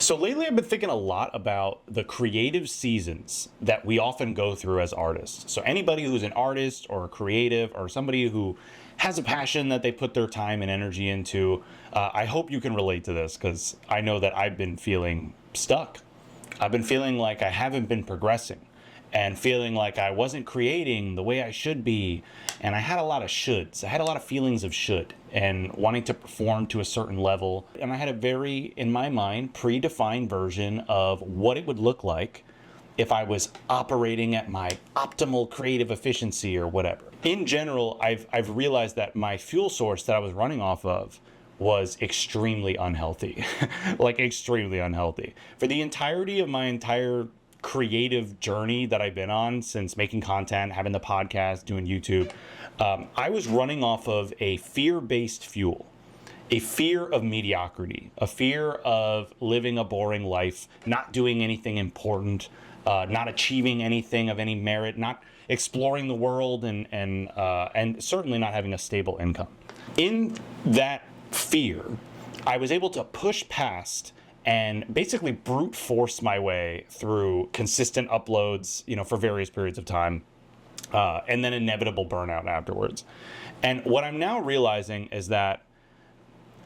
So lately I've been thinking a lot about the creative seasons that we often go through as artists. So anybody who's an artist or a creative or somebody who has a passion that they put their time and energy into, I hope you can relate to this because I know that I've been feeling stuck. I've been feeling like I haven't been progressing and feeling like I wasn't creating the way I should be. And I had a lot of shoulds. I had a lot of feelings of should and wanting to perform to a certain level. And I had a very, in my mind, predefined version of what it would look like if I was operating at my optimal creative efficiency or whatever. In general, I've realized that my fuel source that I was running off of was extremely unhealthy, like extremely unhealthy. For the entirety of my entire creative journey that I've been on since making content, having the podcast, doing YouTube, I was running off of a fear-based fuel, a fear of mediocrity, a fear of living a boring life, not doing anything important, not achieving anything of any merit, not exploring the world, and certainly not having a stable income. In that fear, I was able to push past and basically brute force my way through consistent uploads, for various periods of time, and then inevitable burnout afterwards. And what I'm now realizing is that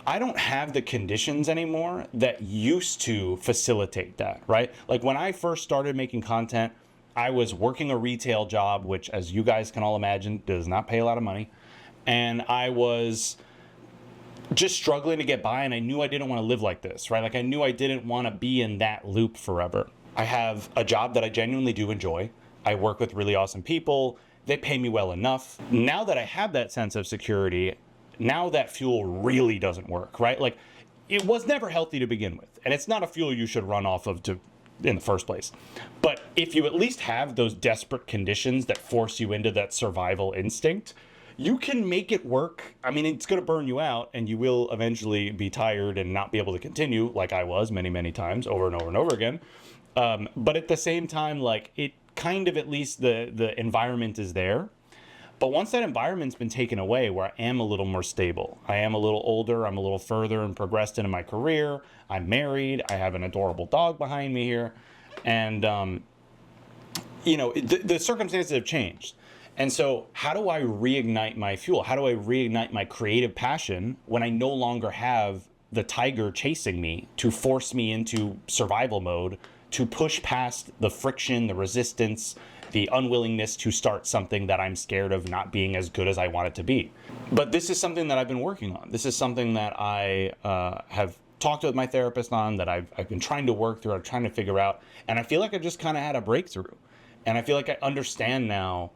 I don't have the conditions anymore that used to facilitate that, right? Like when I first started making content, I was working a retail job, which, as you guys can all imagine, does not pay a lot of money. And I was just struggling to get by, and I knew I didn't want to live like this, right? Like I knew I didn't want to be in that loop forever. I have a job that I genuinely do enjoy. I work with really awesome people. They pay me well enough. Now that I have that sense of security, now that fuel really doesn't work, right? Like it was never healthy to begin with, and it's not a fuel you should run off of in the first place. But if you at least have those desperate conditions that force you into that survival instinct, you can make it work. I mean, it's going to burn you out and you will eventually be tired and not be able to continue, like I was many, many times over and over and over again. But at the same time, like it kind of, at least the environment is there. But once that environment's been taken away, where I am a little more stable, I am a little older, I'm a little further and progressed into my career, I'm married, I have an adorable dog behind me here, and the circumstances have changed. And so how do I reignite my fuel? How do I reignite my creative passion when I no longer have the tiger chasing me to force me into survival mode, to push past the friction, the resistance, the unwillingness to start something that I'm scared of not being as good as I want it to be? But this is something that I've been working on. This is something that I have talked with my therapist on, that I've been trying to work through, I'm trying to figure out. And I feel like I just kind of had a breakthrough. And I feel like I understand now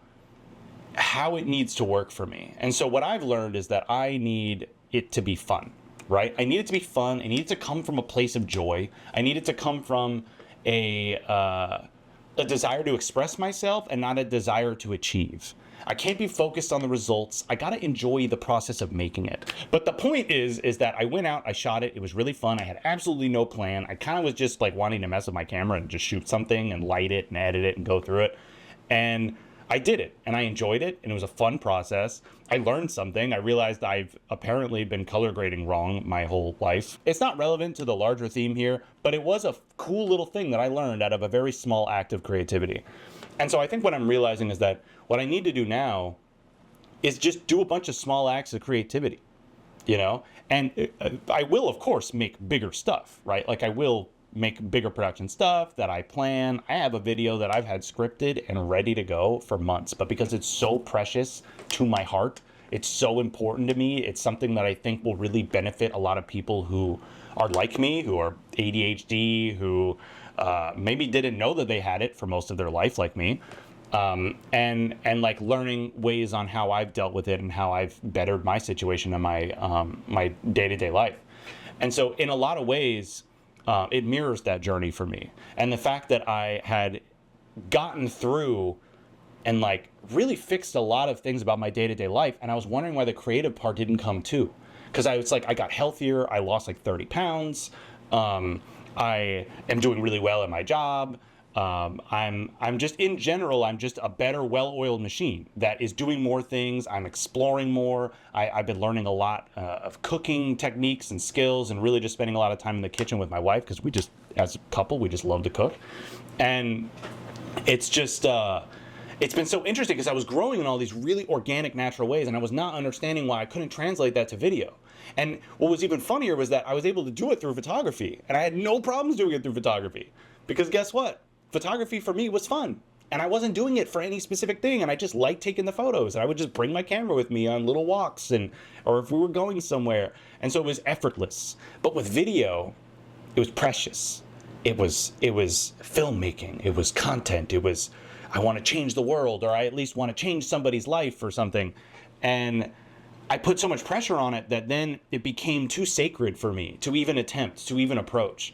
how it needs to work for me. And so what I've learned is that I need it to be fun, right? I need it to be fun. I need it to come from a place of joy. I need it to come from a desire to express myself and not a desire to achieve. I can't be focused on the results. I got to enjoy the process of making it. But the point is that I went out, I shot it. It was really fun. I had absolutely no plan. I kind of was just like wanting to mess with my camera and just shoot something and light it and edit it and go through it. And I did it and I enjoyed it, and it was a fun process. I learned something. I realized I've apparently been color grading wrong my whole life. It's not relevant to the larger theme here, but it was a cool little thing that I learned out of a very small act of creativity. And so I think what I'm realizing is that what I need to do now is just do a bunch of small acts of creativity, and I will, of course, make bigger stuff, right? Like I will make bigger production stuff that I plan. I have a video that I've had scripted and ready to go for months, but because it's so precious to my heart, it's so important to me, it's something that I think will really benefit a lot of people who are like me, who are ADHD, who maybe didn't know that they had it for most of their life like me, and like learning ways on how I've dealt with it and how I've bettered my situation in my day-to-day life. And so in a lot of ways, it mirrors that journey for me. And the fact that I had gotten through and like really fixed a lot of things about my day-to-day life, and I was wondering why the creative part didn't come too. Because I got healthier, I lost like 30 pounds, I am doing really well at my job. I'm just, in general, I'm just a better, well-oiled machine that is doing more things. I'm exploring more. I've been learning a lot of cooking techniques and skills, and really just spending a lot of time in the kitchen with my wife, because we just as a couple, we just love to cook. And it's just, it's been so interesting because I was growing in all these really organic, natural ways, and I was not understanding why I couldn't translate that to video. And what was even funnier was that I was able to do it through photography, and I had no problems doing it through photography. Because guess what? Photography for me was fun. And I wasn't doing it for any specific thing, and I just liked taking the photos. And I would just bring my camera with me on little walks, or if we were going somewhere. And so it was effortless. But with video, it was precious. It was filmmaking. It was content. It was, I want to change the world, or I at least want to change somebody's life or something. And I put so much pressure on it that then it became too sacred for me to even attempt, to even approach.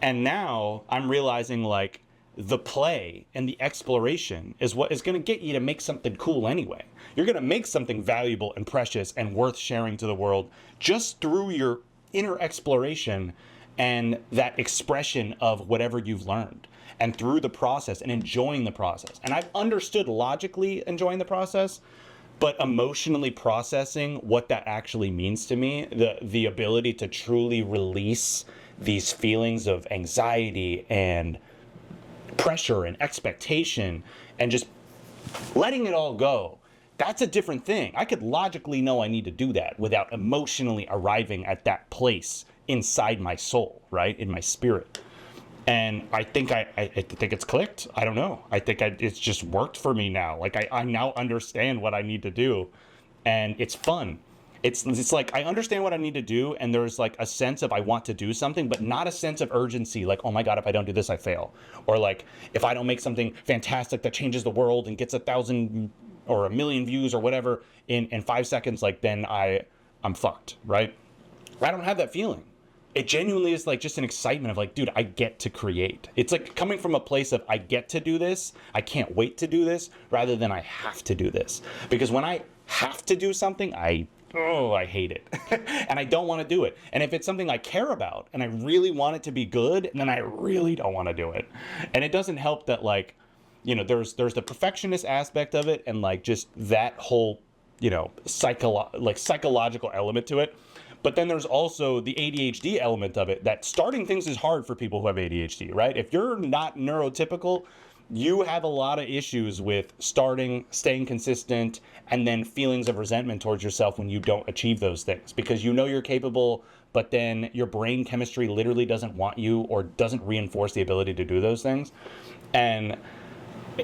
And now I'm realizing, like, the play and the exploration is what is going to get you to make something cool anyway. You're going to make something valuable and precious and worth sharing to the world just through your inner exploration and that expression of whatever you've learned, and through the process and enjoying the process. And I've understood logically enjoying the process, but emotionally processing what that actually means to me, the ability to truly release these feelings of anxiety and pressure and expectation and just letting it all go, that's a different thing. I could logically know I need to do that without emotionally arriving at that place inside my soul, right? In my spirit. And I think I think it's clicked. I don't know. I think it's just worked for me now. Like I now understand what I need to do, and it's fun. It's like I understand what I need to do, and there's like a sense of I want to do something, but not a sense of urgency. Like, oh my God, if I don't do this, I fail. Or like, if I don't make something fantastic that changes the world and gets 1,000 or 1,000,000 views or whatever in 5 seconds, like then I'm fucked, right? I don't have that feeling. It genuinely is like just an excitement of like, dude, I get to create. It's like coming from a place of I get to do this, I can't wait to do this, rather than I have to do this. Because when I have to do something, I hate it. And I don't want to do it. And if it's something I care about and I really want it to be good, then I really don't want to do it. And it doesn't help that, like, you know, there's the perfectionist aspect of it, and like just that whole, you know, psychological element to it. But then there's also the ADHD element of it, that starting things is hard for people who have ADHD, right? If you're not neurotypical, you have a lot of issues with starting, staying consistent, and then feelings of resentment towards yourself when you don't achieve those things, because you know you're capable, but then your brain chemistry literally doesn't want you or doesn't reinforce the ability to do those things. And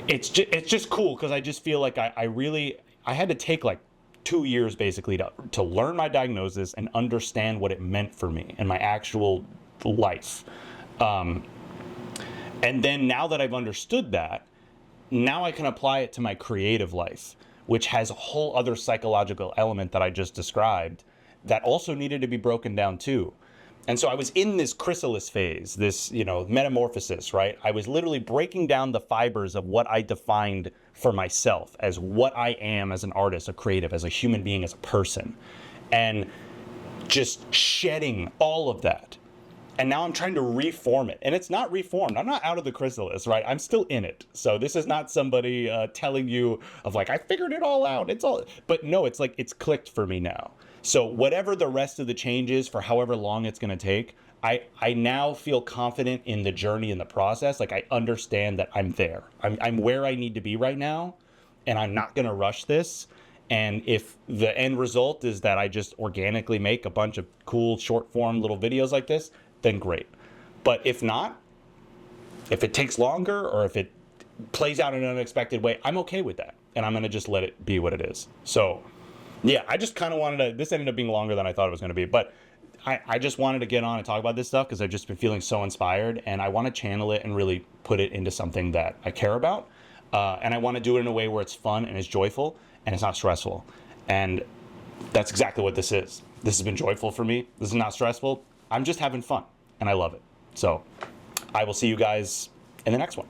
it's just cool because I just feel like I had to take like 2 years basically to learn my diagnosis and understand what it meant for me and my actual life. And then now that I've understood that, now I can apply it to my creative life, which has a whole other psychological element that I just described that also needed to be broken down too. And so I was in this chrysalis phase, this, you know, metamorphosis, right? I was literally breaking down the fibers of what I defined for myself as what I am as an artist, a creative, as a human being, as a person, and just shedding all of that. And now I'm trying to reform it. And it's not reformed. I'm not out of the chrysalis, right? I'm still in it. So this is not somebody telling you of like, I figured it all out. It's all, but no, it's like, it's clicked for me now. So whatever the rest of the change is for however long it's going to take, I now feel confident in the journey and the process. Like I understand that I'm there. I'm where I need to be right now, and I'm not going to rush this. And if the end result is that I just organically make a bunch of cool short form little videos like this, then great. But if not, if it takes longer or if it plays out in an unexpected way, I'm okay with that. And I'm going to just let it be what it is. So yeah, I just kind of wanted to, this ended up being longer than I thought it was going to be, but I just wanted to get on and talk about this stuff because I've just been feeling so inspired, and I want to channel it and really put it into something that I care about. And I want to do it in a way where it's fun and it's joyful and it's not stressful. And that's exactly what this is. This has been joyful for me. This is not stressful. I'm just having fun and I love it. So I will see you guys in the next one.